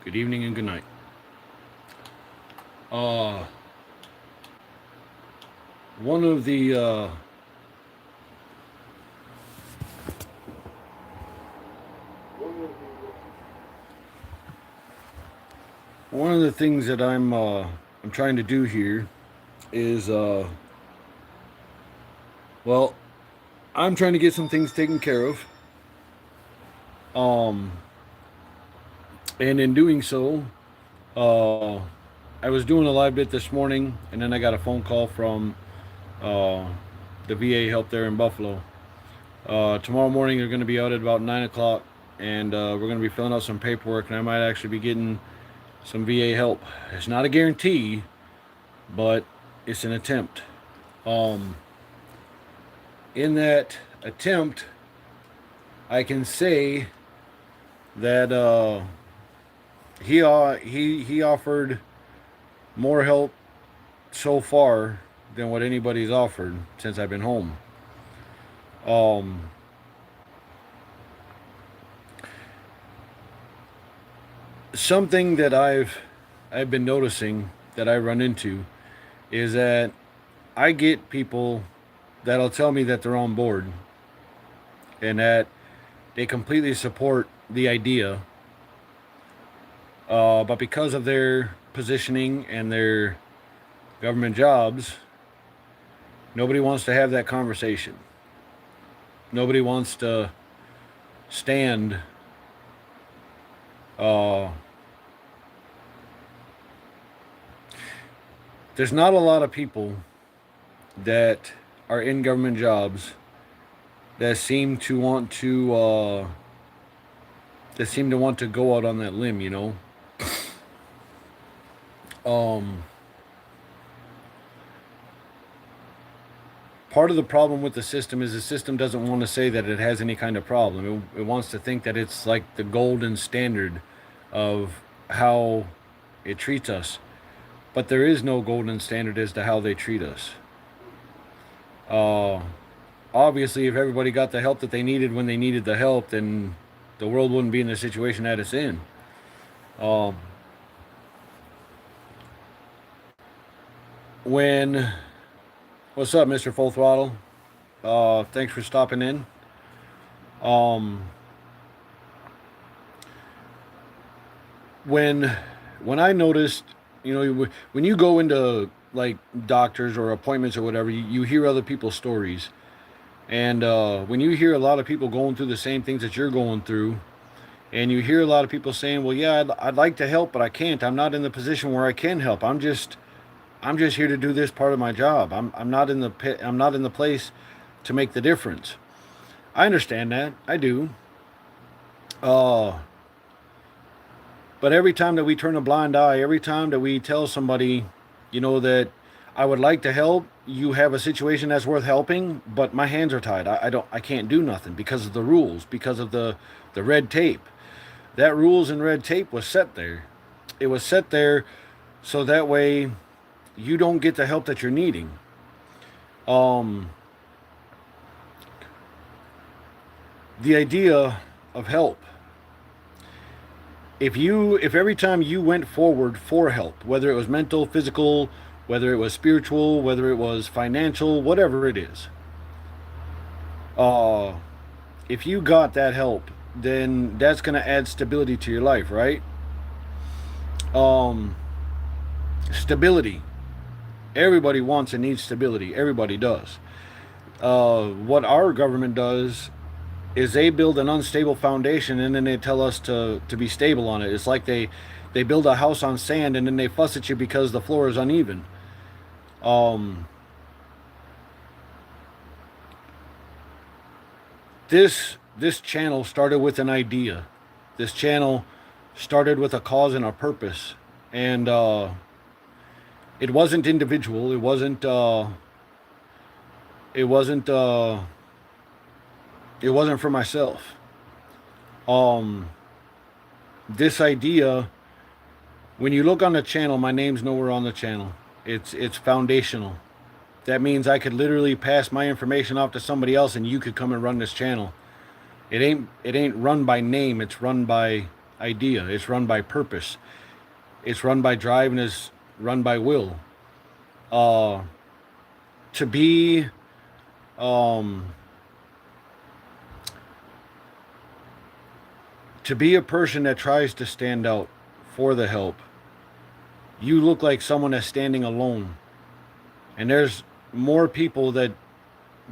Good evening and good night. Uh, one of the one of the things that I'm trying to do here is well, I'm trying to get some things taken care of. Um, and in doing so, uh, I was doing a live bit this morning, and then I got a phone call from uh, the VA help there in Buffalo. Tomorrow morning they're going to be out at about 9 o'clock, and we're going to be filling out some paperwork, and I might actually be getting some VA help. It's not a guarantee, but it's an attempt. Um, in that attempt, I can say that he offered more help so far than what anybody's offered since I've been home. Um, Something that I've been noticing that I run into is that I get people that'll tell me that they're on board and that they completely support the idea, but because of their positioning and their government jobs, nobody wants to have that conversation. Nobody wants to stand uh, there's not a lot of people that are in government jobs that seem to want to go out on that limb, you know. Um, Part of the problem with the system is the system doesn't want to say that it has any kind of problem. It wants to think that it's like the golden standard of how it treats us. But there is no golden standard as to how they treat us. Uh, Obviously, if everybody got the help that they needed when they needed the help, then the world wouldn't be in the situation that it's in. Um, when What's up, Mr. Full Throttle? Thanks for stopping in. Um, when when I noticed, you know, when you go into like doctors or appointments or whatever, you hear other people's stories, and when you hear a lot of people going through the same things that you're going through, and you hear a lot of people saying, "Well, yeah, I'd like to help, but I can't. I'm not in the position where I can help. I'm just here to do this part of my job. I'm not in the pit. I'm not in the place to make the difference." I understand that. I do. Uh, but every time that we turn a blind eye, every time that we tell somebody, you know, that I would like to help, you have a situation that's worth helping, but my hands are tied. I can't do nothing because of the rules, because of the red tape. That rules and red tape was set there. It was set there so that way you don't get the help that you're needing. Um, the idea of help. If every time you went forward for help, whether it was mental, physical, whether it was spiritual, whether it was financial, whatever it is, uh, if you got that help, then that's gonna add stability to your life, right? Um, Stability. Everybody wants and needs stability. Everybody does. What our government does is they build an unstable foundation and then they tell us to be stable on it. It's like they build a house on sand and then they fuss at you because the floor is uneven. Um, this channel started with an idea. This channel started with a cause and a purpose, and it wasn't individual. It wasn't. It wasn't. It wasn't for myself. Um, this idea. When you look on the channel, my name's nowhere on the channel. It's foundational. That means I could literally pass my information off to somebody else, and you could come and run this channel. It ain't run by name. It's run by idea. It's run by purpose. It's run by drive, and it's run by will. Uh, to be um, to be a person that tries to stand out for the help, you look like someone that's standing alone. And there's more people that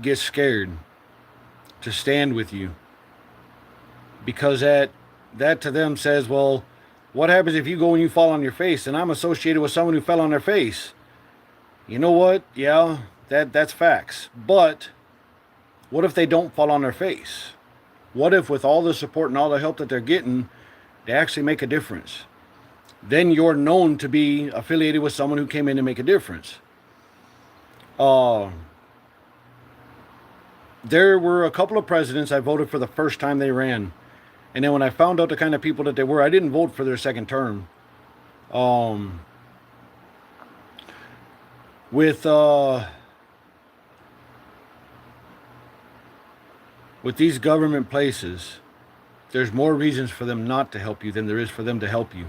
get scared to stand with you because that to them says, well, what happens if you go and you fall on your face? And I'm associated with someone who fell on their face. You know what? Yeah, that's facts. But what if they don't fall on their face? What if with all the support and all the help that they're getting, they actually make a difference? Then you're known to be affiliated with someone who came in to make a difference. There were a couple of presidents I voted for the first time they ran. And then when I found out the kind of people that they were, I didn't vote for their second term. Um, with these government places, there's more reasons for them not to help you than there is for them to help you.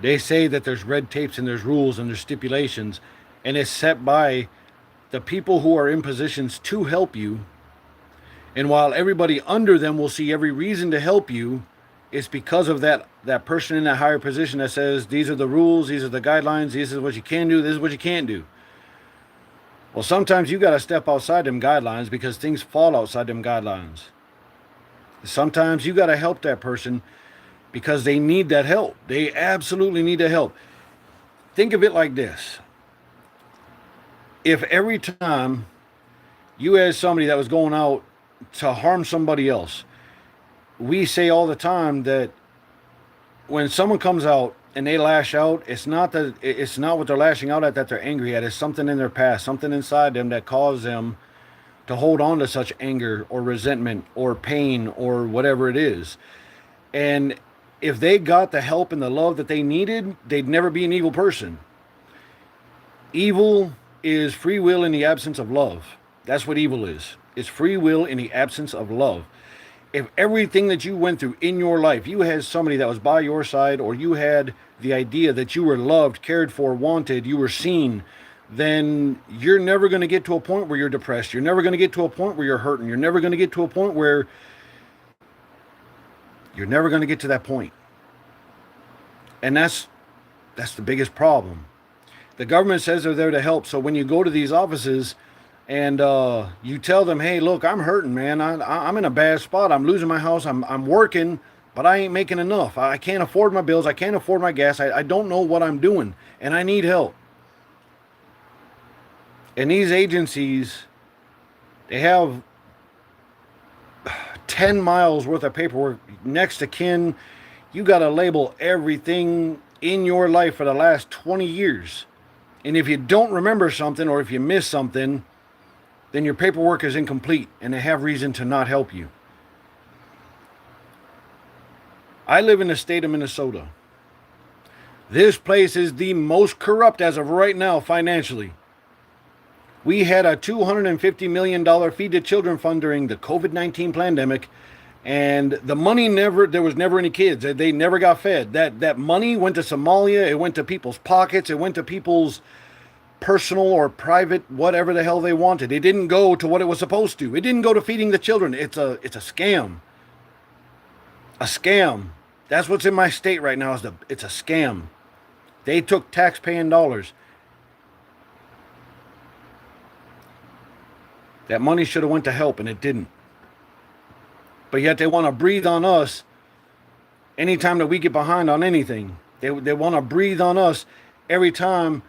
They say that there's red tapes and there's rules and there's stipulations, and it's set by the people who are in positions to help you. And while everybody under them will see every reason to help you, it's because of that person in that higher position that says, these are the rules, these are the guidelines, this is what you can do, this is what you can't do. Well, sometimes you got to step outside them guidelines because things fall outside them guidelines. Sometimes you got to help that person because they need that help. They absolutely need that help. Think of it like this. If every time you had somebody that was going out to harm somebody else, we say all the time that when someone comes out and they lash out, it's not what they're lashing out at that they're angry at. It's something in their past, something inside them that caused them to hold on to such anger or resentment or pain or whatever it is. And if they got the help and the love that they needed, they'd never be an evil person. Evil is free will in the absence of love. That's what evil is. It's free will in the absence of love. If everything that you went through in your life, you had somebody that was by your side, or you had the idea that you were loved, cared for, wanted, you were seen, then you're never going to get to a point where you're depressed. You're never going to get to a point where you're hurting. You're never going to get to a point where you're never going to get to that point. And that's the biggest problem. The government says they're there to help. So when you go to these offices and you tell them, hey, look, I'm hurting, man. I'm in a bad spot. I'm losing my house. I'm working, but I ain't making enough. I can't afford my bills. I can't afford my gas. I don't know what I'm doing, and I need help. And these agencies, they have 10 miles worth of paperwork next to kin. You got to label everything in your life for the last 20 years. And if you don't remember something, or if you miss something, then your paperwork is incomplete and they have reason to not help you. I live in the state of Minnesota. This place is the most corrupt as of right now financially. We had a $250 million Feed the Children fund during the COVID-19 pandemic, and the money there was never any kids. They never got fed. That money went to Somalia. It went to people's pockets. It went to people's personal or private, whatever the hell they wanted. It didn't go to what it was supposed to. It didn't go to feeding the children. It's a scam. A scam. That's what's in my state right now. It's a scam. They took tax-paying dollars. That money should have went to help, and it didn't. But yet they want to breathe on us anytime that we get behind on anything. They want to breathe on us every time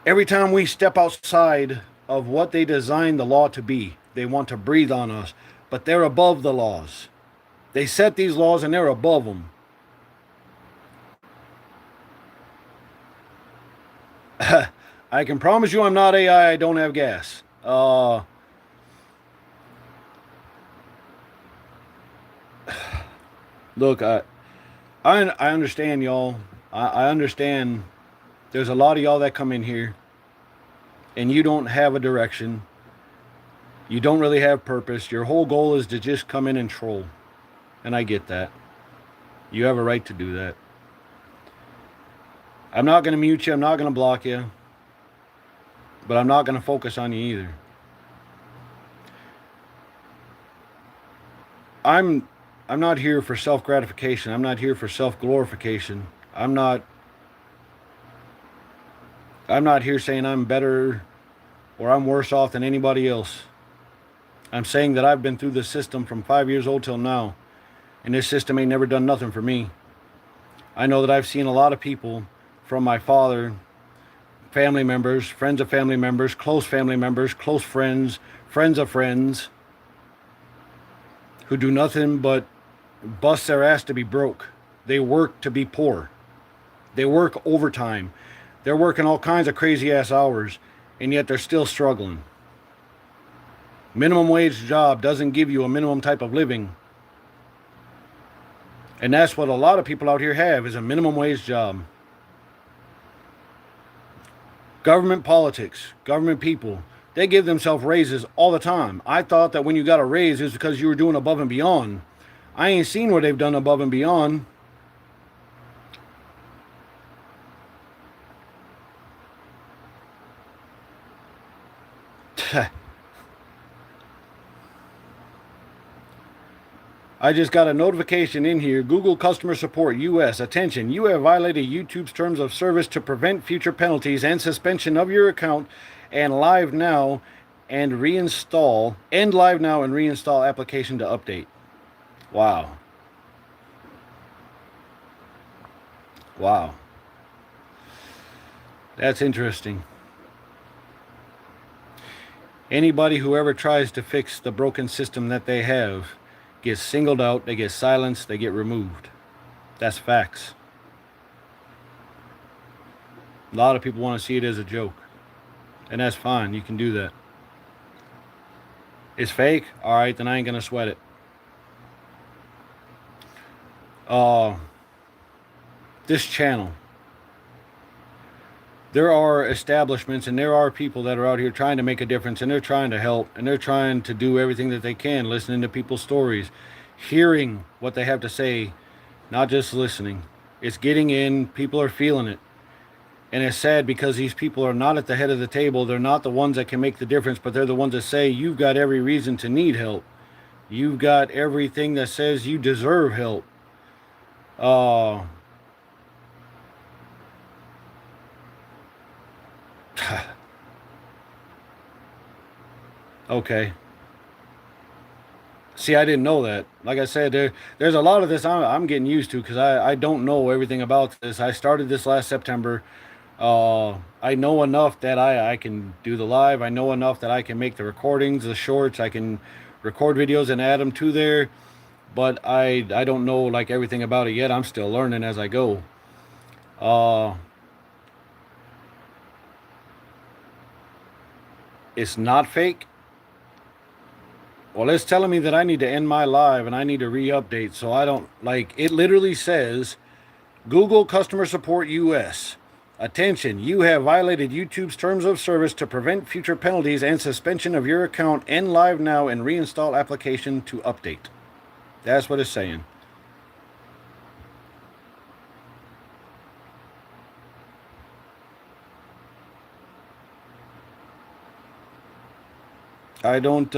we step outside of what they designed the law to be. They want to breathe on us. But they're above the laws. They set these laws and they're above them. I can promise you I'm not AI. I don't have gas. Look, I understand, y'all. I understand there's a lot of y'all that come in here and you don't have a direction. You don't really have purpose. Your whole goal is to just come in and troll. And I get that. You have a right to do that. I'm not going to mute you. I'm not going to block you. But I'm not going to focus on you either. I'm not here for self-gratification. I'm not here for self-glorification. I'm not here saying I'm better or I'm worse off than anybody else. I'm saying that I've been through this system from 5 years old till now, and this system ain't never done nothing for me. I know that I've seen a lot of people from my father, family members, friends of family members, close friends, friends of friends, who do nothing but bust their ass to be broke. They work to be poor. They work overtime. They're working all kinds of crazy ass hours, and yet they're still struggling. Minimum wage job doesn't give you a minimum type of living. And that's what a lot of people out here have, is a minimum wage job. Government politics, government people, they give themselves raises all the time. I thought that when you got a raise, it was because you were doing above and beyond. I ain't seen where they've done above and beyond. I just got a notification in here. Google Customer Support US. Attention, you have violated YouTube's terms of service to prevent future penalties and suspension of your account, and live now and reinstall application to update. Wow. Wow. That's interesting. Anybody who ever tries to fix the broken system that they have gets singled out, they get silenced, they get removed. That's facts. A lot of people want to see it as a joke. And that's fine, you can do that. It's fake? Alright, then I ain't gonna sweat it. This channel. There are establishments and there are people that are out here trying to make a difference, and they're trying to help, and they're trying to do everything that they can, listening to people's stories, hearing what they have to say, not just listening. It's getting in, people are feeling it. And it's sad because these people are not at the head of the table. They're not the ones that can make the difference, but they're the ones that say you've got every reason to need help. You've got everything that says you deserve help. Okay. See, I didn't know that. Like I said, there's a lot of this I'm getting used to, because I don't know everything about this. I started this last September. I know enough that I can do the live. I know enough that I can make the recordings, the shorts. I can record videos and add them to there. But I don't know like everything about it yet. I'm still learning as I go. It's not fake. Well, it's telling me that I need to end my live and I need to re-update. So I don't, like, it literally says, Google Customer Support US. Attention, you have violated YouTube's terms of service to prevent future penalties and suspension of your account. End live now and reinstall application to update. That's what it's saying. I don't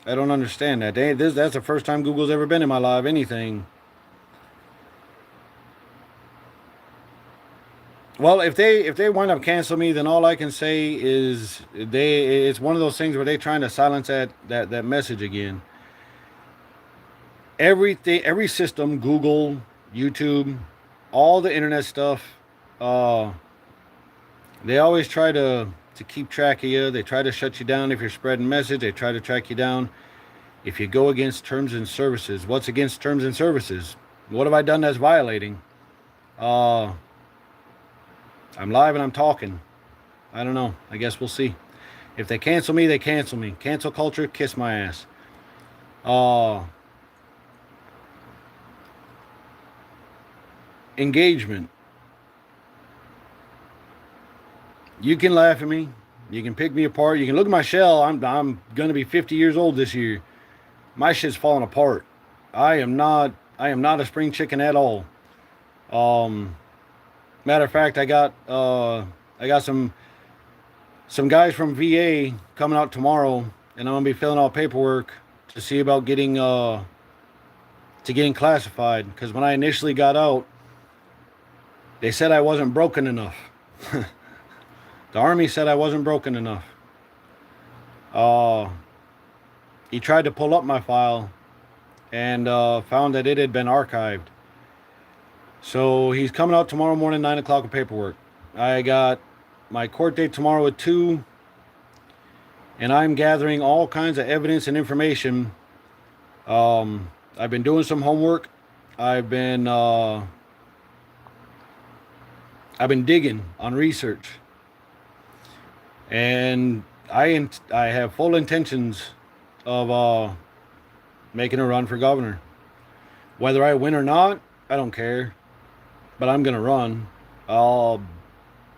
understand that. That's the first time Google's ever been in my live anything. Well, if they wind up canceling me, then all I can say is it's one of those things where they're trying to silence that message again. Every system, Google, YouTube, all the internet stuff, they always try to keep track of you. They try to shut you down if you're spreading message. They try to track you down if you go against terms and services. What's against terms and services? What have I done that's violating? I'm live and I'm talking. I don't know. I guess we'll see. If they cancel me, they cancel me. Cancel culture, kiss my ass. Engagement. You can laugh at me. You can pick me apart. You can look at my shell. I'm going to be 50 years old this year. My shit's falling apart. I am not a spring chicken at all. Um, Matter of fact, I got some guys from VA coming out tomorrow, and I'm gonna be filling out paperwork to see about getting classified. Because when I initially got out, they said I wasn't broken enough. The army said I wasn't broken enough. Uh, he tried to pull up my file and found that it had been archived. So he's coming out tomorrow morning, 9 o'clock with paperwork. I got my court date tomorrow at 2, and I'm gathering all kinds of evidence and information. I've been doing some homework. I've been uh, I've been digging on research, and I have full intentions of making a run for governor. Whether I win or not, I don't care, but I'm gonna run. I'll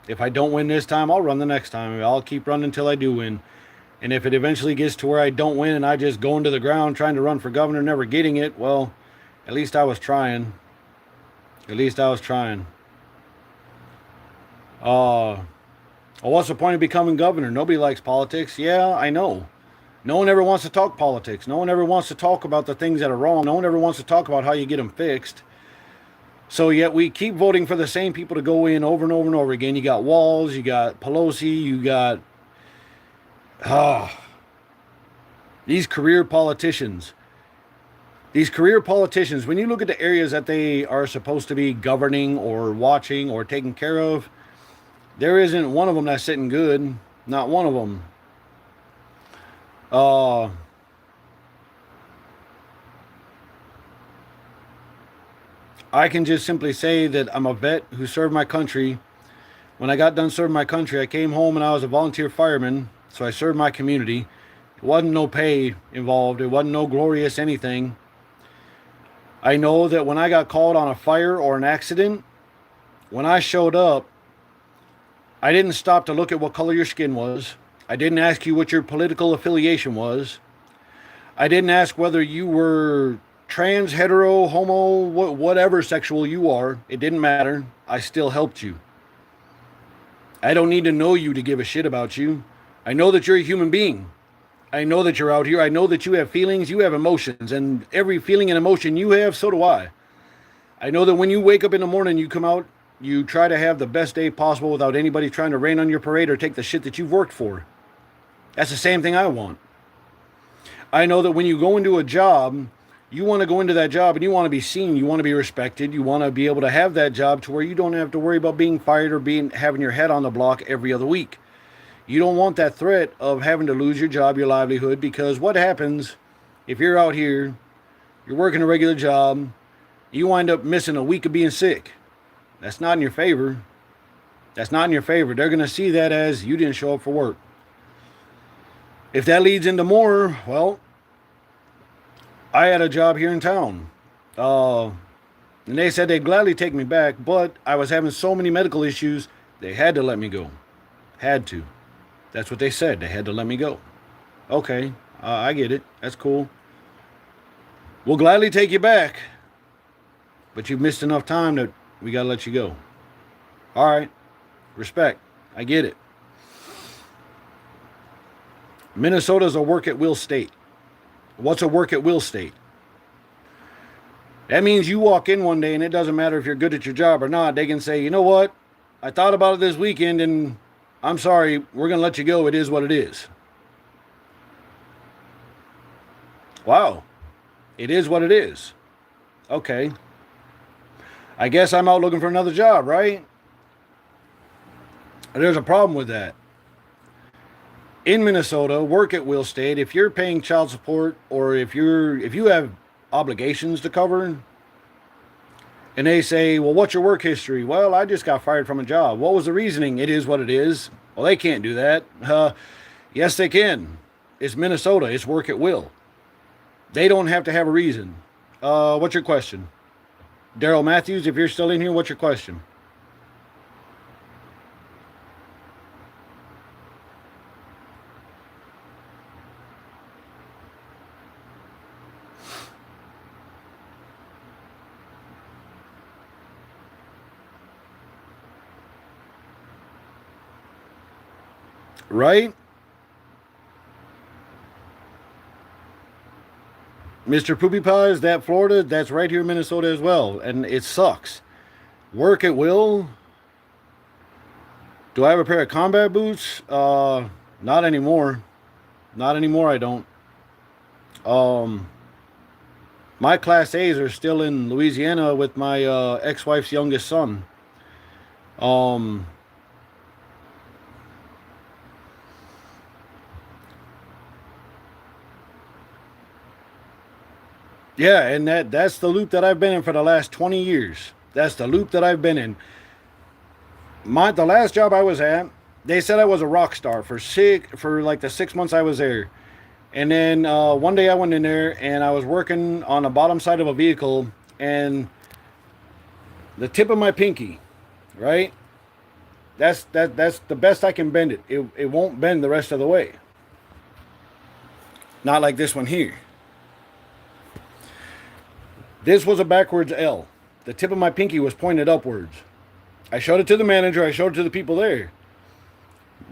If I don't win this time, I'll run the next time. I'll keep running until I do win. And if it eventually gets to where I don't win and I just go into the ground trying to run for governor, never getting it, well, at least I was trying. At least I was trying. Uh, what's the point of becoming governor? Nobody likes politics. Yeah, I know. No one ever wants to talk politics. No one ever wants to talk about the things that are wrong. No one ever wants to talk about how you get them fixed. So yet we keep voting for the same people to go in over and over and over again. You got Walz, you got Pelosi, you got ah these career politicians. These career politicians, when you look at the areas that they are supposed to be governing or watching or taking care of, there isn't one of them that's sitting good. Not one of them. Uh, I can just simply say that I'm a vet who served my country. When I got done serving my country, I came home and I was a volunteer fireman, so I served my community. It wasn't no pay involved. It wasn't no glorious anything. I know that when I got called on a fire or an accident, when I showed up, I didn't stop to look at what color your skin was. I didn't ask you what your political affiliation was. I didn't ask whether you were trans, hetero, homo, whatever sexual you are. It didn't matter. I still helped you. I don't need to know you to give a shit about you. I know that you're a human being. I know that you're out here. I know that you have feelings, you have emotions, and every feeling and emotion you have, so do I. I know that when you wake up in the morning, you come out, you try to have the best day possible without anybody trying to rain on your parade or take the shit that you've worked for. That's the same thing I want. I know that when you go into a job, you want to go into that job and you want to be seen, you want to be respected, you want to be able to have that job to where you don't have to worry about being fired or having your head on the block every other week. You don't want that threat of having to lose your job, your livelihood, because what happens if you're out here, you're working a regular job, you wind up missing a week of being sick? That's not in your favor. That's not in your favor. They're going to see that as you didn't show up for work. If that leads into more, well, I had a job here in town. And they said they'd gladly take me back, but I was having so many medical issues, they had to let me go. Had to. That's what they said. They had to let me go. Okay, I get it. That's cool. We'll gladly take you back, but you've missed enough time that we got to let you go. All right. Respect. I get it. Minnesota's a work at will state. What's a work at will state? That means you walk in one day and it doesn't matter if you're good at your job or not. They can say, you know what? I thought about it this weekend and I'm sorry, we're going to let you go. It is what it is. Wow. It is what it is. Okay. I guess I'm out looking for another job, right? There's a problem with that. In Minnesota, work at will state, if you're paying child support or if you have obligations to cover, and they say, well, what's your work history? Well, I just got fired from a job. What was the reasoning? It is what it is. Well, they can't do that. Yes, they can. It's Minnesota. It's work at will. They don't have to have a reason. What's your question? Daryl Matthews, if you're still in here, what's your question? Right? Mr. Poopy Pies, that Florida, that's right here in Minnesota as well. And it sucks. Work at will. Do I have a pair of combat boots? Not anymore. Not anymore, I don't. Um, my Class A's are still in Louisiana with my ex-wife's youngest son. Um, yeah, and that's the loop that I've been in for the last 20 years. That's the loop that I've been in. The last job I was at, they said I was a rock star for like the 6 months I was there. And then one day I went in there and I was working on the bottom side of a vehicle, and the tip of my pinky, right? That's the best I can bend it. It won't bend the rest of the way. Not like this one here. This was a backwards L. The tip of my pinky was pointed upwards. I showed it to the manager. I showed it to the people there.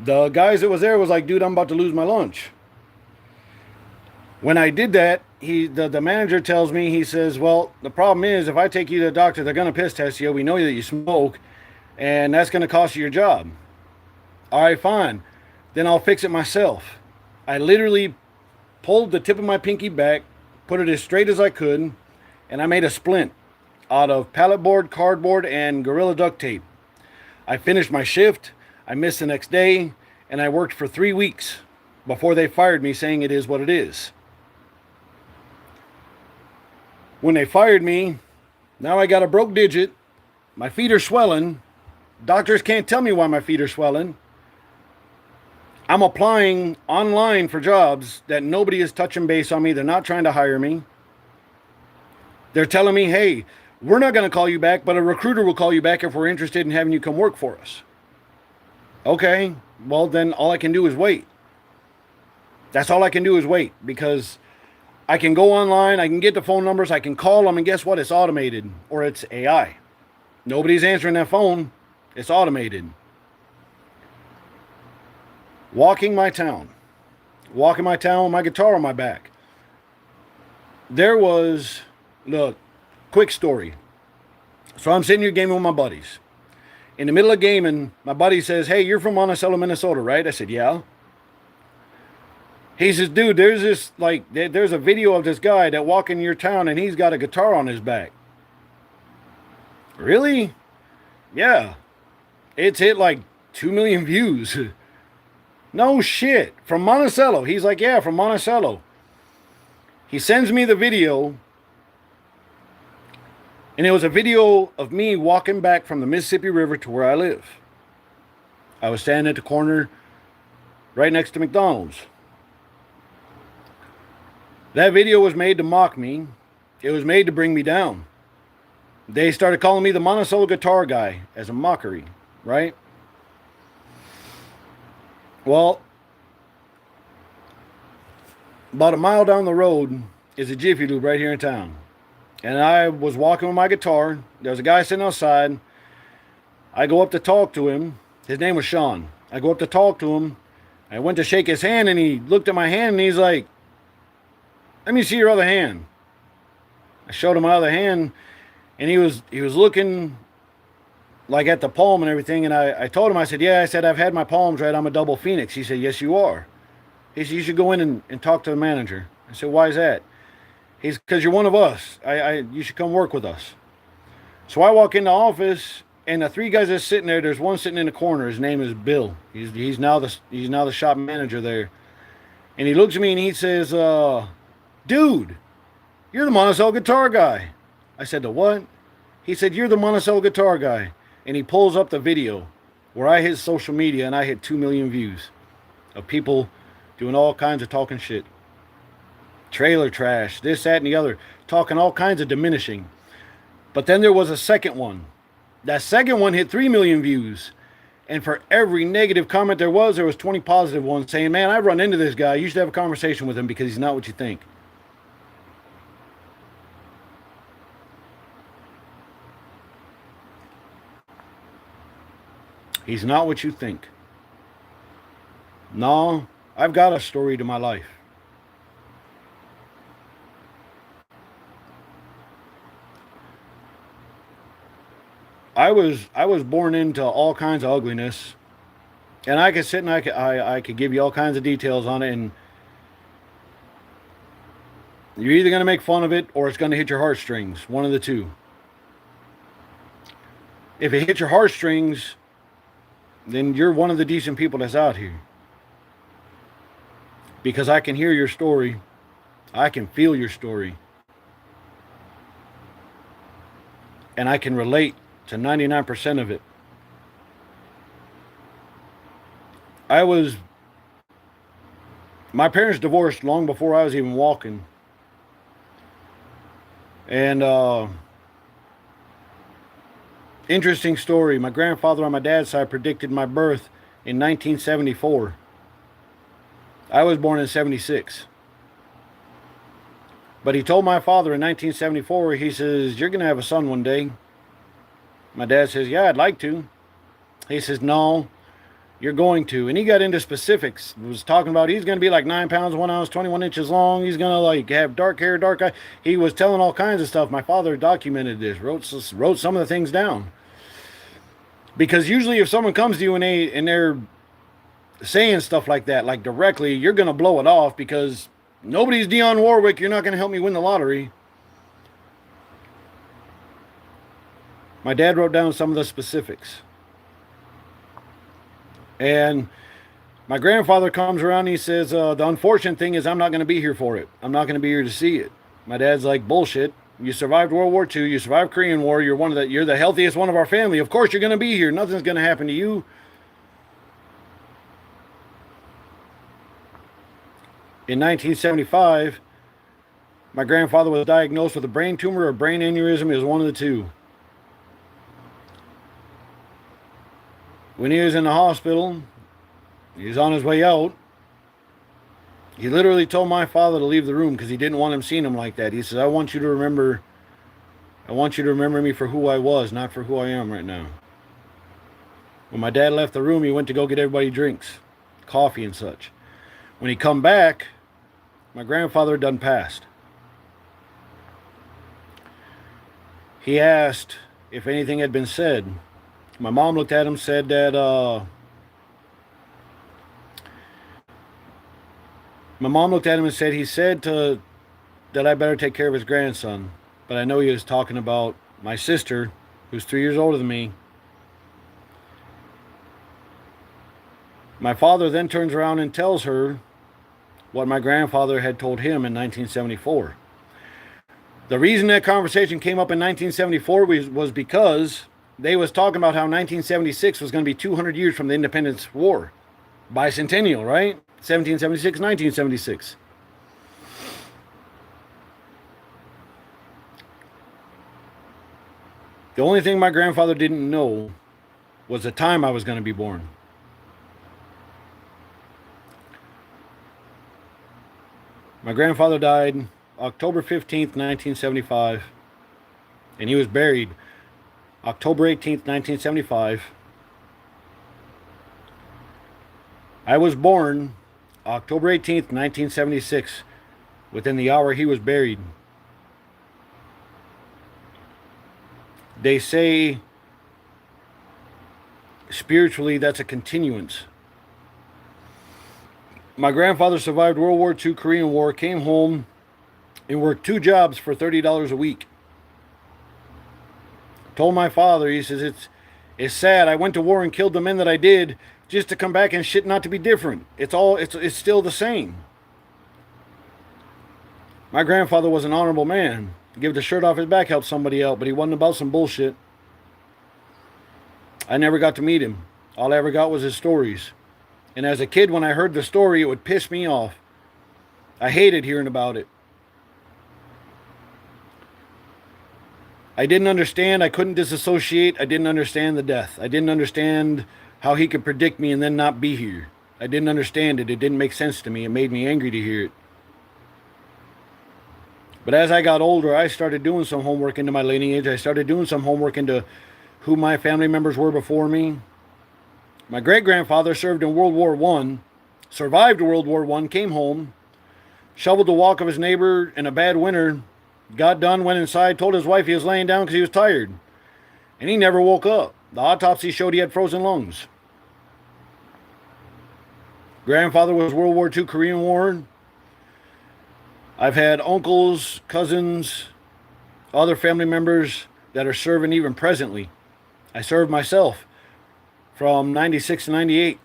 The guys that was there was like, dude, I'm about to lose my lunch. When I did that, the manager tells me, he says, well, the problem is if I take you to the doctor, they're going to piss test you. We know that you smoke, and that's going to cost you your job. All right, fine. Then I'll fix it myself. I literally pulled the tip of my pinky back, put it as straight as I could, and I made a splint out of pallet board, cardboard, and Gorilla duct tape. I finished my shift. I missed the next day, and I worked for 3 weeks before they fired me, saying it is what it is. When they fired me, now I got a broke digit. My feet are swelling. Doctors can't tell me why my feet are swelling. I'm applying online for jobs that nobody is touching base on me. They're not trying to hire me. They're telling me, hey, we're not going to call you back, but a recruiter will call you back if we're interested in having you come work for us. Okay, well, then all I can do is wait. That's all I can do is wait, because I can go online, I can get the phone numbers, I can call them, and guess what? It's automated, or it's AI. Nobody's answering that phone. It's automated. Walking my town with my guitar on my back. Look, quick story. So I'm sitting here gaming with my buddies. In the middle of gaming, my buddy says, hey, you're from Monticello, Minnesota, right? I said, yeah. He says, dude, there's a video of this guy that walk in your town and he's got a guitar on his back. Really? Yeah. It's hit like 2 million views. No shit. From Monticello. He's like, yeah, from Monticello. He sends me the video. And it was a video of me walking back from the Mississippi River to where I live. I was standing at the corner right next to McDonald's. That video was made to mock me. It was made to bring me down. They started calling me the Monticello guitar guy as a mockery, right? Well, about a mile down the road is a Jiffy Lube right here in town. And I was walking with my guitar. There was a guy sitting outside. I go up to talk to him. His name was Sean. I go up to talk to him. I went to shake his hand, and he looked at my hand, and he's like, let me see your other hand. I showed him my other hand, and he was looking like at the palm and everything. And I told him, I said, yeah, I said, I've had my palms right. I'm a double phoenix. He said, yes, you are. He said, you should go in and talk to the manager. I said, why is that? He's, because you're one of us. You should come work with us. So I walk in the office, and the 3 guys that's sitting there, there's one sitting in the corner. His name is Bill. He's now the shop manager there. And he looks at me and he says, dude, you're the Monticello guitar guy. I said, the what? He said, you're the Monticello guitar guy. And he pulls up the video where I hit social media and I hit 2 million views of people doing all kinds of talking shit. Trailer trash, this, that, and the other. Talking all kinds of diminishing. But then there was a second one. That second one hit 3 million views. And for every negative comment there was 20 positive ones saying, man, I run into this guy. You should have a conversation with him because he's not what you think. He's not what you think. No, I've got a story to my life. I was born into all kinds of ugliness, and I could sit and I could give you all kinds of details on it, and you're either going to make fun of it or it's going to hit your heartstrings. One of the two. If it hits your heartstrings, then you're one of the decent people that's out here. Because I can hear your story, I can feel your story, and I can relate to 99% of it. I was, my parents divorced long before I was even walking. And interesting story. My grandfather on my dad's side predicted my birth in 1974. I was born in 76. But he told my father in 1974, he says, "You're going to have a son one day." My dad says, "Yeah, I'd like to." He says, "No, you're going to." And he got into specifics. He was talking about he's going to be like 9 pounds, 1 ounce, 21 inches long. He's going to like have dark hair, dark eye. He was telling all kinds of stuff. My father documented this, wrote some of the things down. Because usually if someone comes to you and they're saying stuff like that, like directly, you're going to blow it off because nobody's Dionne Warwick. You're not going to help me win the lottery. My dad wrote down some of the specifics. And my grandfather comes around and he says, the unfortunate thing is I'm not going to be here for it. I'm not going to be here to see it. My dad's like, "Bullshit. You survived World War II. You survived Korean War. You're the healthiest one of our family. Of course you're going to be here. Nothing's going to happen to you." In 1975, my grandfather was diagnosed with a brain tumor or brain aneurysm. It was one of the two. When he was in the hospital, he was on his way out. He literally told my father to leave the room because he didn't want him seeing him like that. He says, I want you to remember me for who I was, not for who I am right now." When my dad left the room, he went to go get everybody drinks, coffee and such. When he come back, my grandfather had done passed. He asked if anything had been said. My mom looked at him, said that he said that I better take care of his grandson. But I know he was talking about my sister, who's 3 years older than me. My father then turns around and tells her what my grandfather had told him in 1974. The reason that conversation came up in 1974 was because they was talking about how 1976 was going to be 200 years from the Independence War. Bicentennial, right? 1776, 1976. The only thing my grandfather didn't know was the time I was going to be born. My grandfather died October 15th, 1975, and he was buried October 18th, 1975. I was born October 18th, 1976. Within the hour he was buried. They say spiritually that's a continuance. My grandfather survived World War II, Korean War, came home and worked 2 jobs for $30 a week. Told my father, he says, it's sad. I went to war and killed the men that I did just to come back and shit not to be different. It's still the same. My grandfather was an honorable man. Give the shirt off his back, help somebody out, but he wasn't about some bullshit. I never got to meet him. All I ever got was his stories. And as a kid, when I heard the story, it would piss me off. I hated hearing about it. I didn't understand. I couldn't disassociate. I didn't understand the death. I didn't understand how he could predict me and then not be here. I didn't understand it. It didn't make sense to me. It made me angry to hear it. But as I got older, I started doing some homework into my lineage. I started doing some homework into who my family members were before me. My great-grandfather served in World War I survived World War I, came home, shoveled the walk of his neighbor in a bad winter, got done, went inside, told his wife he was laying down because he was tired. And he never woke up. The autopsy showed he had frozen lungs. Grandfather was World War II, Korean War. I've had uncles, cousins, other family members that are serving even presently. I served myself from 96 to 98.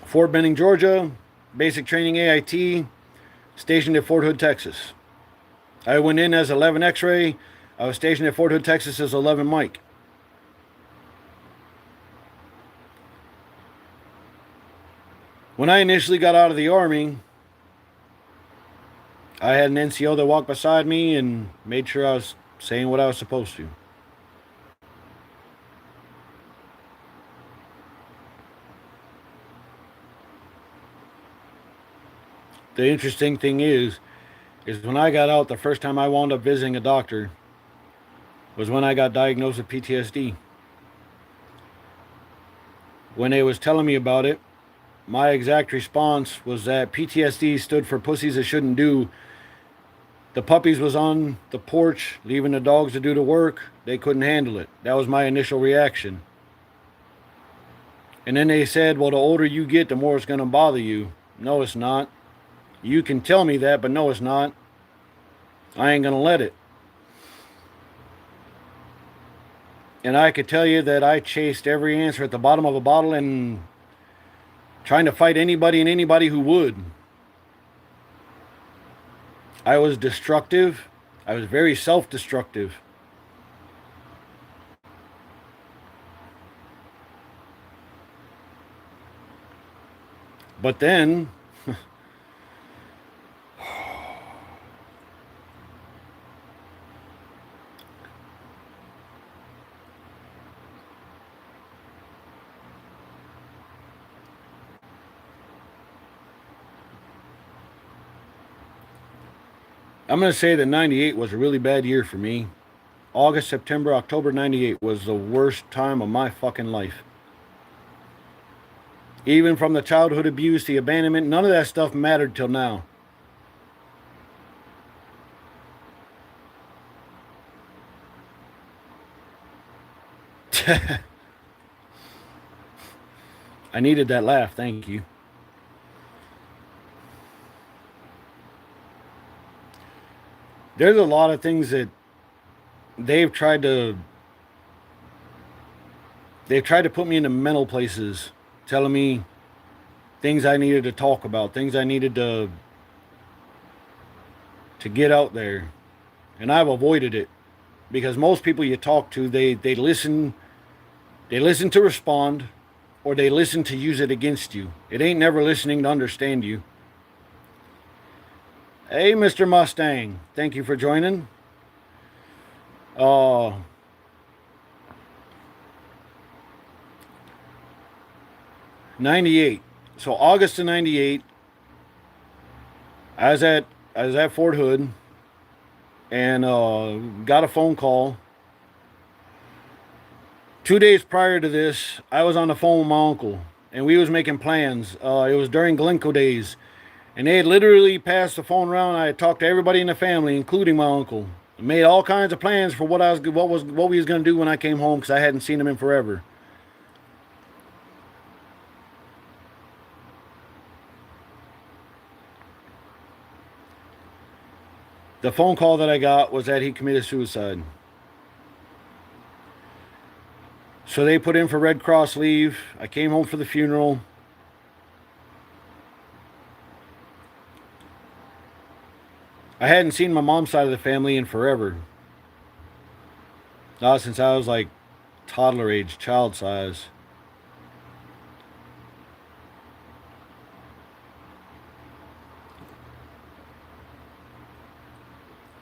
Fort Benning, Georgia, basic training AIT, stationed at Fort Hood, Texas. I went in as 11 X-ray. I was stationed at Fort Hood, Texas as 11 Mike. When I initially got out of the Army, I had an NCO that walked beside me and made sure I was saying what I was supposed to. The interesting thing is when I got out, the first time I wound up visiting a doctor was when I got diagnosed with PTSD. When they was telling me about it, my exact response was that PTSD stood for pussies that shouldn't do. The puppies was on the porch, leaving the dogs to do the work. They couldn't handle it. That was my initial reaction. And then they said, well, the older you get, the more it's going to bother you. No, it's not. You can tell me that, but no, it's not. I ain't going to let it. And I could tell you that I chased every answer at the bottom of a bottle and trying to fight anybody and anybody who would. I was destructive. I was very self-destructive. But then I'm going to say that 98 was a really bad year for me. August, September, October 98 was the worst time of my fucking life. Even from the childhood abuse, the abandonment, none of that stuff mattered till now. I needed that laugh, thank you. There's a lot of things that they've tried to put me into mental places, telling me things I needed to talk about, things I needed to get out there. And I've avoided it because most people you talk to, they listen to respond, or they listen to use it against you. It ain't never listening to understand you. Hey, Mr. Mustang, thank you for joining. 98. So August of 98, I was at Fort Hood and got a phone call. 2 days prior to this, I was on the phone with my uncle, and we was making plans. It was during Glencoe days, and they had literally passed the phone around. I had talked to everybody in the family, including my uncle. I made all kinds of plans for what we was going to do when I came home, because I hadn't seen him in forever. The phone call that I got was that he committed suicide. So they put in for Red Cross leave. I came home for the funeral. I hadn't seen my mom's side of the family in forever. Not since I was like toddler age, child size.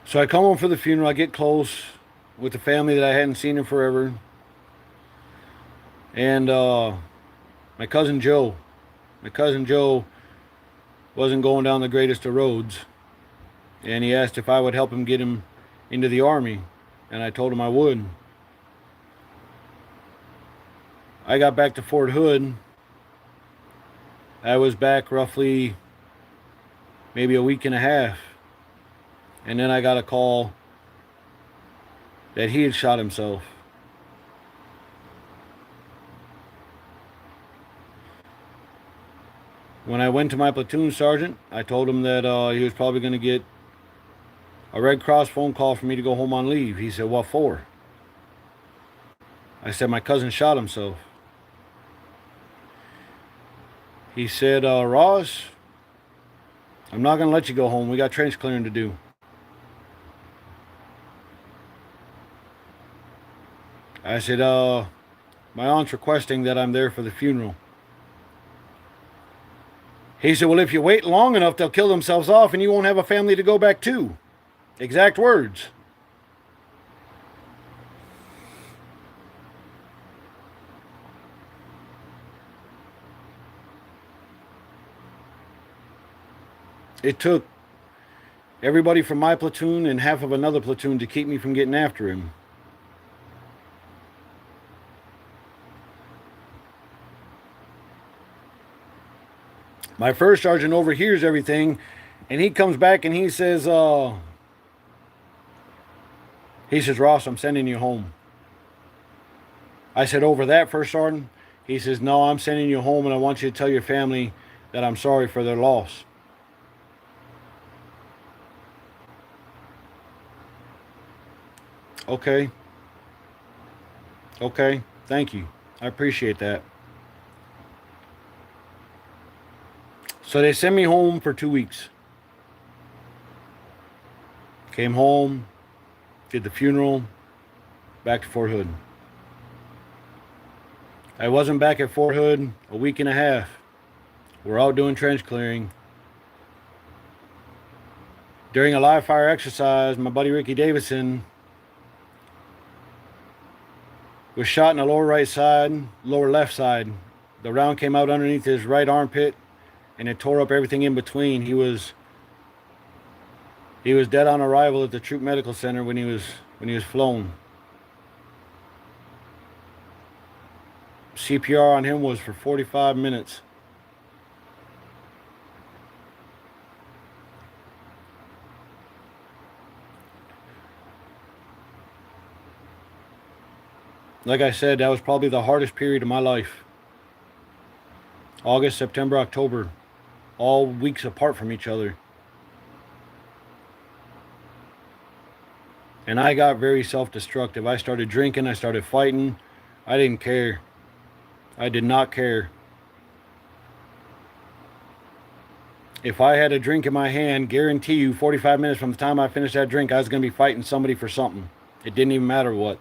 So I come home for the funeral. I get close with the family that I hadn't seen in forever. And my cousin Joe wasn't going down the greatest of roads. And he asked if I would help him get him into the Army. And I told him I would. I got back to Fort Hood. I was back roughly maybe a week and a half. And then I got a call that he had shot himself. When I went to my platoon sergeant, I told him that he was probably going to get a Red Cross phone call for me to go home on leave. He said, "What for?" I said, "My cousin shot himself." He said, "Ross, I'm not going to let you go home. We got trench clearing to do." I said, "My aunt's requesting that I'm there for the funeral." He said, "Well, if you wait long enough, they'll kill themselves off and you won't have a family to go back to." Exact words. It took everybody from my platoon and half of another platoon to keep me from getting after him. My first sergeant overhears everything, and he comes back and he says, "Ross, I'm sending you home." I said, "Over that, first sergeant?" He says, "No, I'm sending you home, and I want you to tell your family that I'm sorry for their loss." Okay. Okay. Thank you. I appreciate that. So they sent me home for 2 weeks. Came home, did the funeral, back to Fort Hood. I wasn't back at Fort Hood a week and a half. We're out doing trench clearing. During a live fire exercise, my buddy Ricky Davidson was shot in the lower right side, lower left side. The round came out underneath his right armpit, and it tore up everything in between. He was dead on arrival at the Troop Medical Center when he was flown. CPR on him was for 45 minutes. Like I said, that was probably the hardest period of my life. August, September, October, all weeks apart from each other. And I got very self-destructive. I started drinking, I started fighting. I didn't care. I did not care. If I had a drink in my hand, guarantee you 45 minutes from the time I finished that drink, I was going to be fighting somebody for something. It didn't even matter what.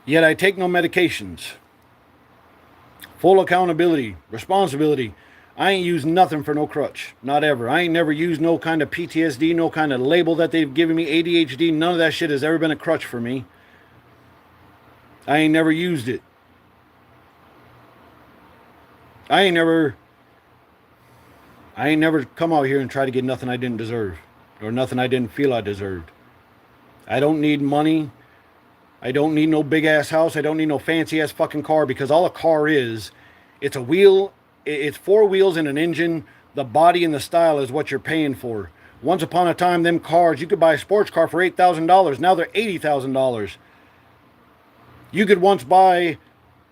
Yet I take no medications. Full accountability, responsibility. I ain't used nothing for no crutch. Not ever. I ain't never used no kind of PTSD, no kind of label that they've given me, ADHD. None of that shit has ever been a crutch for me. I ain't never used it. I ain't never come out here and try to get nothing I didn't deserve or nothing I didn't feel I deserved. I don't need money. I don't need no big ass house. I don't need no fancy ass fucking car, because all a car is, it's a wheel, it's 4 wheels and an engine. The body and the style is what you're paying for. Once upon a time, them cars, you could buy a sports car for $8,000. Now they're $80,000. You could once buy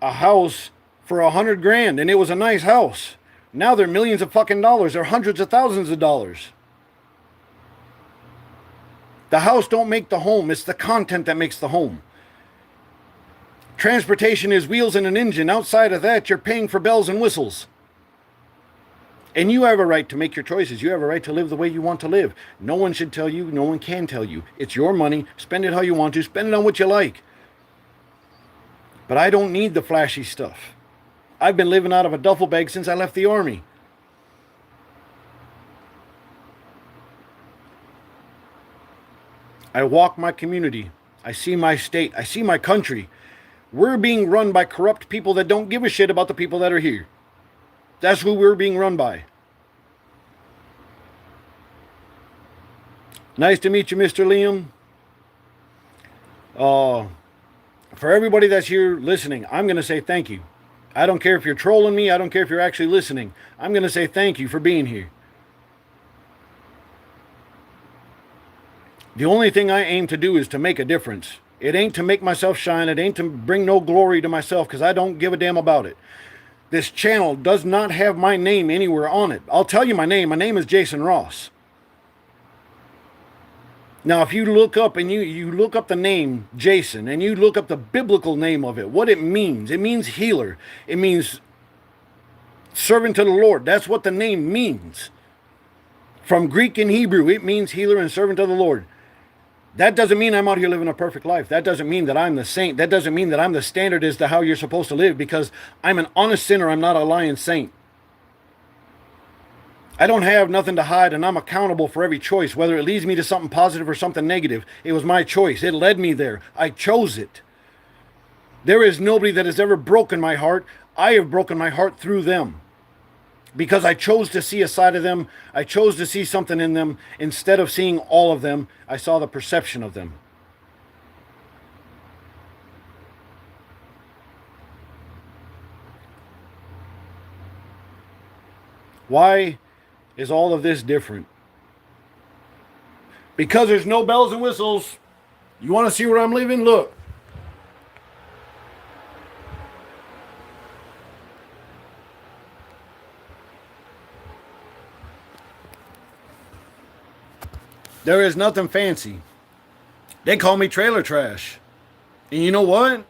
a house for $100,000 and it was a nice house. Now they're millions of fucking dollars. They're hundreds of thousands of dollars. The house don't make the home. It's the content that makes the home. Transportation is wheels and an engine. Outside of that, you're paying for bells and whistles. And you have a right to make your choices. You have a right to live the way you want to live. No one should tell you. No one can tell you. It's your money. Spend it how you want to. Spend it on what you like. But I don't need the flashy stuff. I've been living out of a duffel bag since I left the Army. I walk my community. I see my state. I see my country. We're being run by corrupt people that don't give a shit about the people that are here. That's who we're being run by. Nice to meet you, Mr. Liam. For everybody that's here listening, I'm going to say thank you. I don't care if you're trolling me. I don't care if you're actually listening. I'm going to say thank you for being here. The only thing I aim to do is to make a difference. It ain't to make myself shine. It ain't to bring no glory to myself, because I don't give a damn about it. This channel does not have my name anywhere on it. I'll tell you my name. My name is Jason Ross. Now, if you look up and you look up the name Jason and you look up the biblical name of it, what it means healer. It means servant to the Lord. That's what the name means. From Greek and Hebrew, it means healer and servant of the Lord. That doesn't mean I'm out here living a perfect life. That doesn't mean that I'm the saint. That doesn't mean that I'm the standard as to how you're supposed to live, because I'm an honest sinner. I'm not a lying saint. I don't have nothing to hide, and I'm accountable for every choice, whether it leads me to something positive or something negative. It was my choice. It led me there. I chose it. There is nobody that has ever broken my heart. I have broken my heart through them, because I chose to see a side of them. I chose to see something in them. Instead of seeing all of them, I saw the perception of them. Why is all of this different? Because there's no bells and whistles. You want to see where I'm living? Look. There is nothing fancy. They call me trailer trash. And you know what?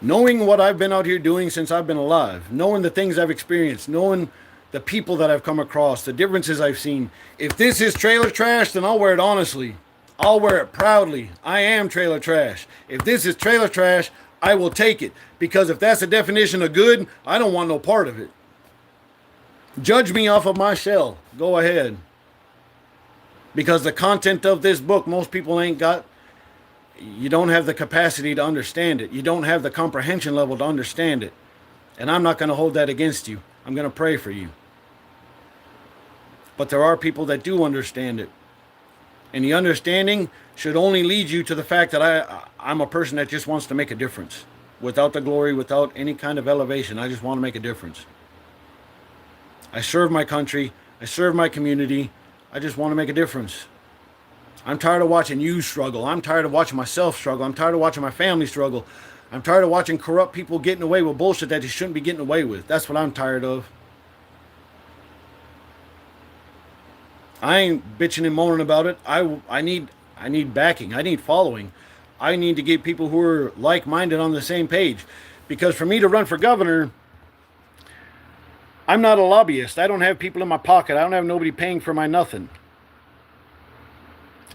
Knowing what I've been out here doing since I've been alive, knowing the things I've experienced, knowing the people that I've come across, the differences I've seen. If this is trailer trash, then I'll wear it honestly. I'll wear it proudly. I am trailer trash. If this is trailer trash, I will take it. Because if that's the definition of good, I don't want no part of it. Judge me off of my shell. Go ahead. Because the content of this book, most people ain't got. You don't have the capacity to understand it. You don't have the comprehension level to understand it. And I'm not going to hold that against you. I'm going to pray for you. But there are people that do understand it. And the understanding should only lead you to the fact that I'm a person that just wants to make a difference. Without the glory, without any kind of elevation. I just want to make a difference. I serve my country. I serve my community. I just want to make a difference. I'm tired of watching you struggle. I'm tired of watching myself struggle. I'm tired of watching my family struggle. I'm tired of watching corrupt people getting away with bullshit that they shouldn't be getting away with. That's what I'm tired of. I ain't bitching and moaning about it. I need backing. I need following. I need to get people who are like-minded on the same page. Because for me to run for governor, I'm not a lobbyist. I don't have people in my pocket. I don't have nobody paying for my nothing.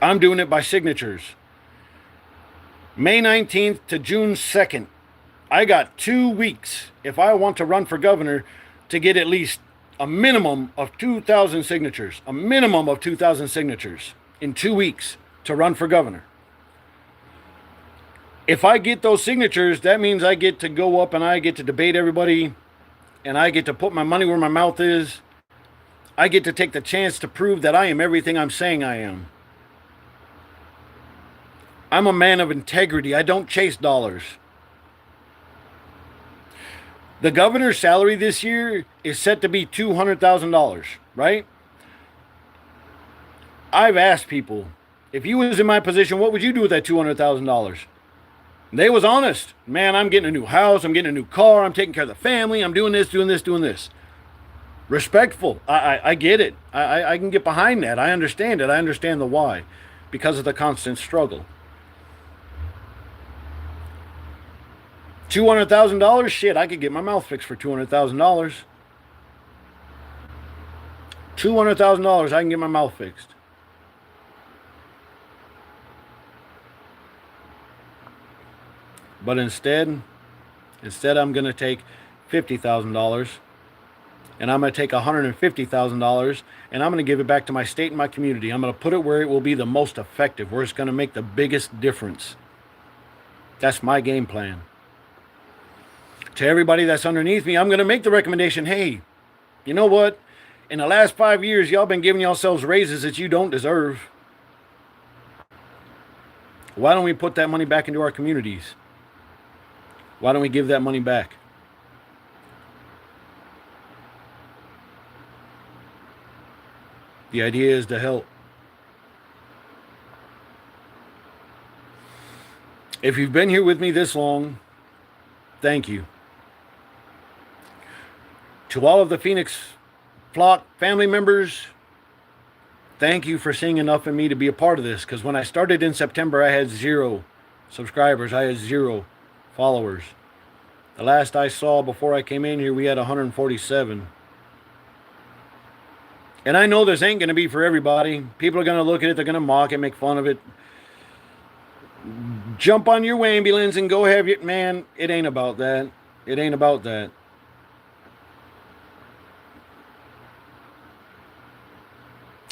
I'm doing it by signatures. May 19th to June 2nd. I got 2 weeks if I want to run for governor to get at least a minimum of 2,000 signatures. A minimum of 2,000 signatures in 2 weeks to run for governor. If I get those signatures, that means I get to go up and I get to debate everybody, and I get to put my money where my mouth is. I get to take the chance to prove that I am everything I'm saying I am. I'm a man of integrity. I don't chase dollars. The governor's salary this year is set to be $200,000, right? I've asked people, if you was in my position, what would you do with that $200,000? They was honest. Man, I'm getting a new house. I'm getting a new car. I'm taking care of the family. I'm doing this, doing this, doing this. Respectful. I get it. I can get behind that. I understand it. I understand the why. Because of the constant struggle. $200,000? Shit, I could get my mouth fixed for $200,000. $200,000, I can get my mouth fixed. But instead I'm going to take $50,000, and I'm going to take $150,000, and I'm going to give it back to my state and my community. I'm going to put it where it will be the most effective, where it's going to make the biggest difference. That's my game plan. To everybody that's underneath me, I'm going to make the recommendation, hey, you know what? In the last 5 years, y'all been giving yourselves raises that you don't deserve. Why don't we put that money back into our communities? Why don't we give that money back? The idea is to help. If you've been here with me this long, thank you. To all of the Phoenix Flock family members, thank you for seeing enough in me to be a part of this. Because when I started in September, I had 0 subscribers. I had 0 followers. The last I saw before I came in here, we had 147. And I know this ain't going to be for everybody. People are going to look at it. They're going to mock it, make fun of it. Jump on your ambulance and go have your... Man, it ain't about that. It ain't about that.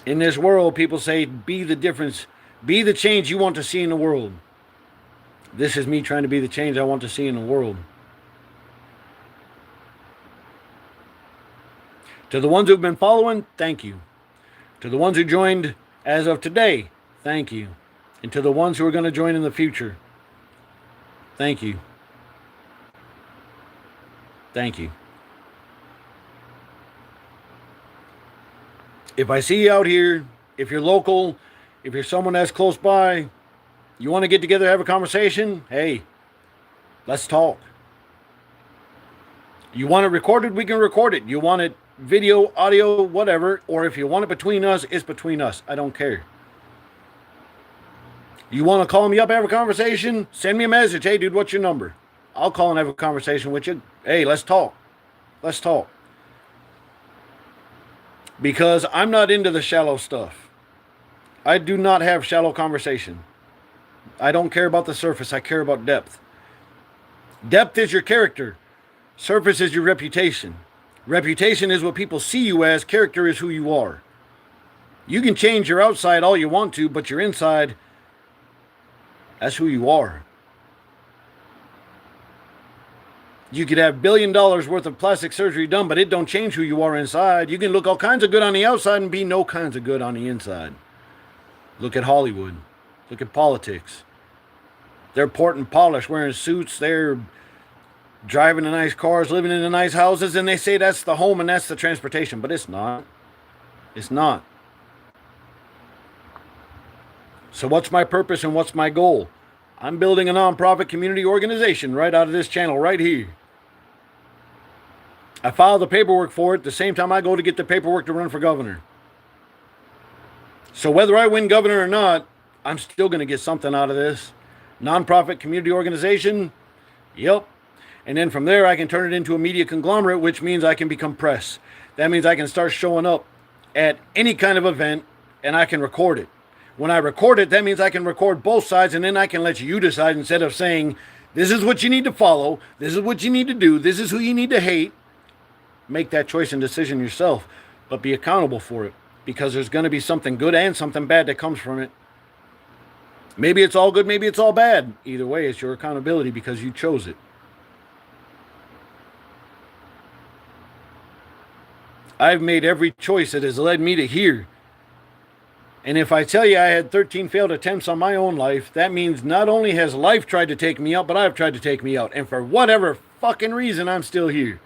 In this world, people say, be the difference. Be the change you want to see in the world. This is me trying to be the change I want to see in the world. To the ones who've been following, thank you. To the ones who joined as of today, thank you. And to the ones who are going to join in the future, thank you. Thank you. If I see you out here, if you're local, if you're someone that's close by, you want to get together, have a conversation, hey, let's talk. You want it recorded, we can record it. You want it video, audio, whatever, or if you want it between us, it's between us. I don't care. You want to call me up, have a conversation, send me a message. Hey, dude, what's your number? I'll call and have a conversation with you. Hey, let's talk. Let's talk. Because I'm not into the shallow stuff. I do not have shallow conversation. I don't care about the surface. I care about depth. Depth is your character. Surface is your reputation. Reputation is what people see you as. Character is who you are. You can change your outside all you want to, but your inside, that's who you are. You could have $1 billion worth of plastic surgery done, but it don't change who you are inside. You can look all kinds of good on the outside and be no kinds of good on the inside. Look at Hollywood. Look at politics. They're port and polished, wearing suits. They're driving in nice cars, living in the nice houses, and they say that's the home and that's the transportation, but it's not. It's not. So what's my purpose and what's my goal? I'm building a nonprofit community organization right out of this channel right here. I filed the paperwork for it the same time I go to get the paperwork to run for governor. So whether I win governor or not, I'm still going to get something out of this. Nonprofit community organization, yep. And then from there, I can turn it into a media conglomerate, which means I can become press. That means I can start showing up at any kind of event, and I can record it. When I record it, that means I can record both sides, and then I can let you decide instead of saying, this is what you need to follow, this is what you need to do, this is who you need to hate. Make that choice and decision yourself, but be accountable for it, because there's going to be something good and something bad that comes from it. Maybe it's all good, maybe it's all bad. Either way, it's your accountability because you chose it. I've made every choice that has led me to here. And if I tell you I had 13 failed attempts on my own life, that means not only has life tried to take me out, but I've tried to take me out. And for whatever fucking reason, I'm still here.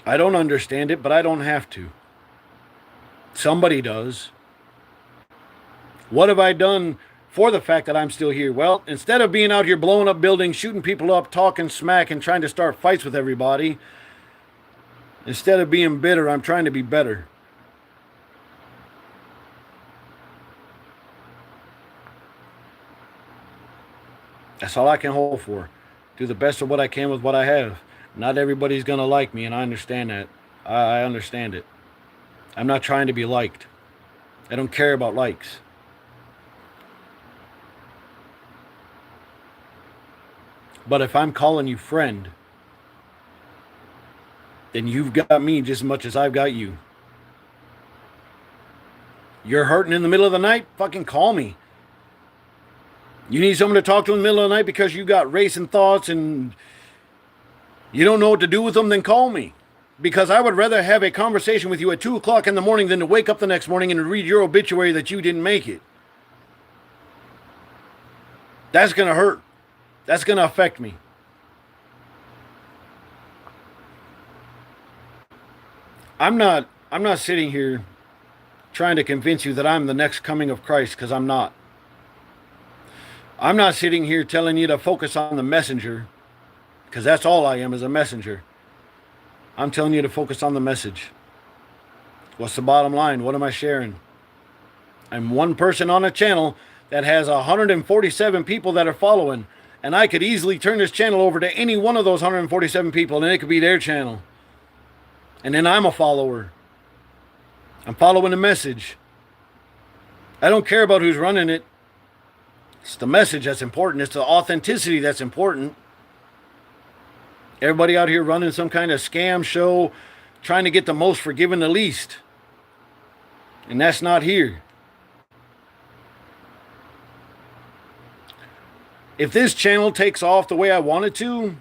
I don't understand it, but I don't have to. Somebody does. What have I done for the fact that I'm still here? Well, instead of being out here blowing up buildings, shooting people up, talking smack, and trying to start fights with everybody, instead of being bitter, I'm trying to be better. That's all I can hope for. Do the best of what I can with what I have. Not everybody's going to like me, and I understand that. I understand it. I'm not trying to be liked. I don't care about likes. But if I'm calling you friend, then you've got me just as much as I've got you. You're hurting in the middle of the night? Fucking call me. You need someone to talk to in the middle of the night because you got racing thoughts and you don't know what to do with them? Then call me. Because I would rather have a conversation with you at 2 o'clock in the morning than to wake up the next morning and read your obituary that you didn't make it. That's going to hurt. That's going to affect me. I'm not sitting here trying to convince you that I'm the next coming of Christ, because I'm not. I'm not sitting here telling you to focus on the messenger, because that's all I am, is a messenger. I'm telling you to focus on the message. What's the bottom line? What am I sharing? I'm one person on a channel that has 147 people that are following, and I could easily turn this channel over to any one of those 147 people, and it could be their channel. And then I'm a follower. I'm following the message. I don't care about who's running it. It's the message that's important. It's the authenticity that's important. Everybody out here running some kind of scam show, trying to get the most for giving the least. And that's not here. If this channel takes off the way I want it to,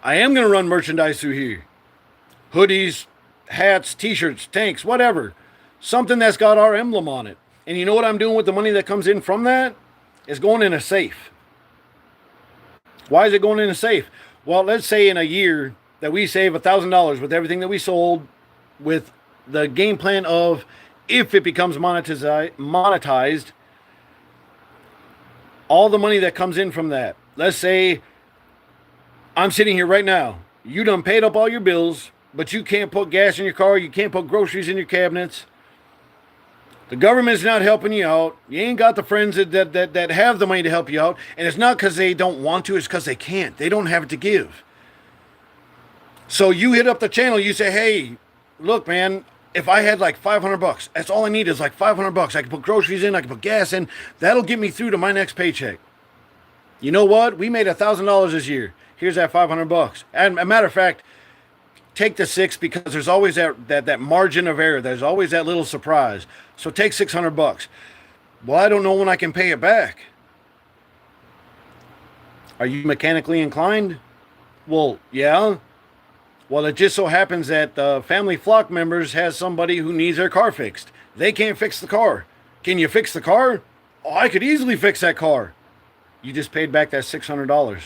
I am going to run merchandise through here. Hoodies, hats, t-shirts, tanks, whatever. Something that's got our emblem on it. And you know what I'm doing with the money that comes in from that? It's going in a safe. Why is it going in a safe? Well, let's say in a year that we save $1,000 with everything that we sold, with the game plan of, if it becomes monetized, all the money that comes in from that. Let's say I'm sitting here right now. You done paid up all your bills, but you can't put gas in your car. You can't put groceries in your cabinets. The government's not helping you out. You ain't got the friends that have the money to help you out. And it's not because they don't want to. It's because they can't. They don't have it to give. So you hit up the channel. You say, hey, look, man, if I had like $500, that's all I need is like $500. I can put groceries in. I can put gas in. That'll get me through to my next paycheck. You know what? We made $1,000 this year. Here's that $500. And a matter of fact, take the 6, because there's always that margin of error. There's always that little surprise. So take $600. Well, I don't know when I can pay it back. Are you mechanically inclined? Well, yeah. Well, it just so happens that Family Flock members has somebody who needs their car fixed. They can't fix the car. Can you fix the car? Oh, I could easily fix that car. You just paid back that $600.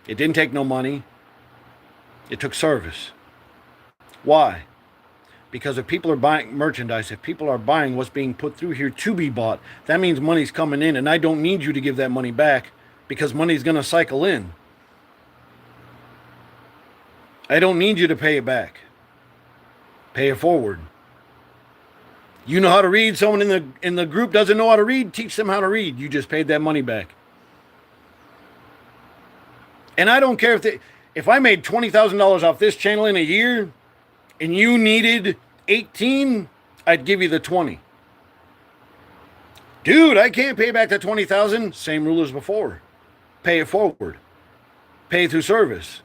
It didn't take no money. It took service. Why? Because if people are buying merchandise, if people are buying what's being put through here to be bought, that means money's coming in, and I don't need you to give that money back, because money's going to cycle in. I don't need you to pay it back. Pay it forward. You know how to read. Someone in the group doesn't know how to read. Teach them how to read. You just paid that money back. And I don't care if I made $20,000 off this channel in a year, and you needed 18, I'd give you the 20. Dude, I can't pay back the 20,000. Same rule as before. Pay it forward. Pay through service.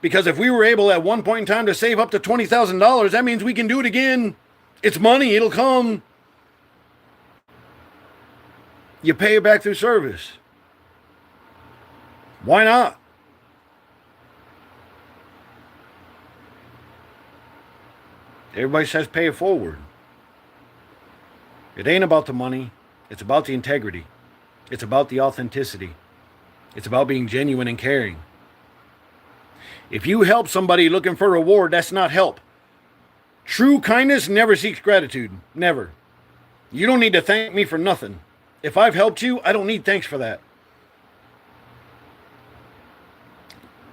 Because if we were able at one point in time to save up to $20,000, that means we can do it again. It's money. It'll come. You pay it back through service. Why not? Everybody says pay it forward. It ain't about the money. It's about the integrity. It's about the authenticity. It's about being genuine and caring. If you help somebody looking for a reward, that's not help. True kindness never seeks gratitude. Never. You don't need to thank me for nothing. If I've helped you, I don't need thanks for that.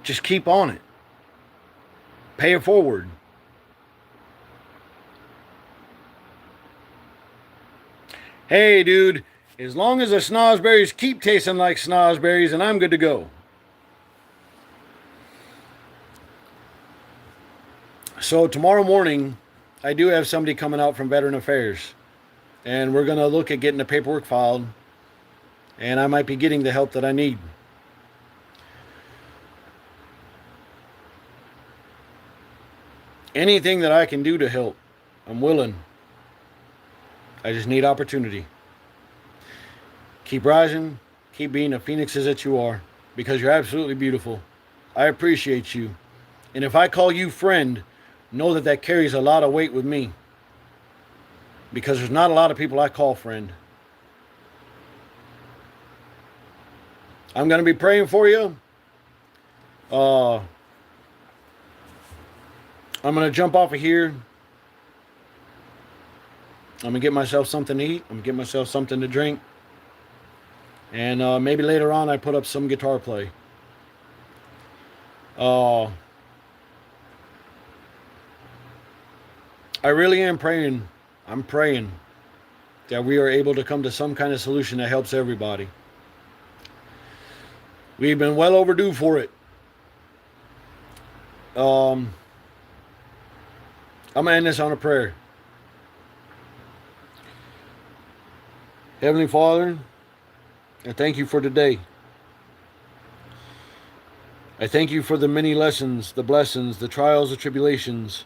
Just keep on it. Pay it forward. Hey, dude, as long as the snozberries keep tasting like snozberries, and I'm good to go. So tomorrow morning, I do have somebody coming out from Veteran Affairs, and we're going to look at getting the paperwork filed, and I might be getting the help that I need. Anything that I can do to help, I'm willing. I just need opportunity. Keep rising. Keep being the phoenixes that you are, because you're absolutely beautiful. I appreciate you. And if I call you friend, know that that carries a lot of weight with me, because there's not a lot of people I call friend. I'm going to be praying for you. I'm going to jump off of here. I'm going to get myself something to eat. I'm going to get myself something to drink. And maybe later on I put up some guitar play. I really am praying. I'm praying that we are able to come to some kind of solution that helps everybody. We've been well overdue for it. I'm going to end this on a prayer. Heavenly Father, I thank you for today. I thank you for the many lessons, the blessings, the trials, the tribulations.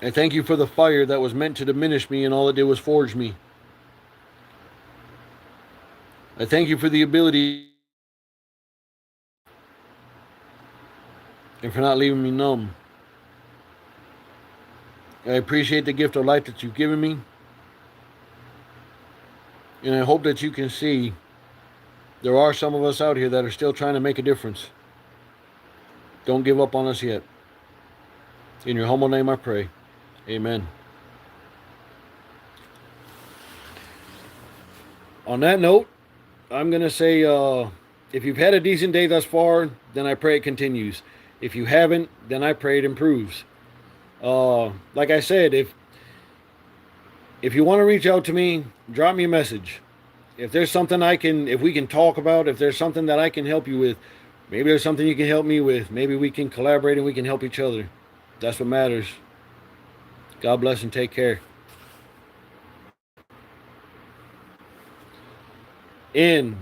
I thank you for the fire that was meant to diminish me, and all it did was forge me. I thank you for the ability and for not leaving me numb. I appreciate the gift of life that you've given me. And I hope that you can see there are some of us out here that are still trying to make a difference. Don't give up on us yet. In your humble name I pray. Amen. On that note, I'm going to say, if you've had a decent day thus far, then I pray it continues. If you haven't, then I pray it improves. Like I said, if you want to reach out to me, drop me a message. If there's something if we can talk about, if there's something that I can help you with, maybe there's something you can help me with. Maybe we can collaborate and we can help each other. That's what matters. God bless and take care. In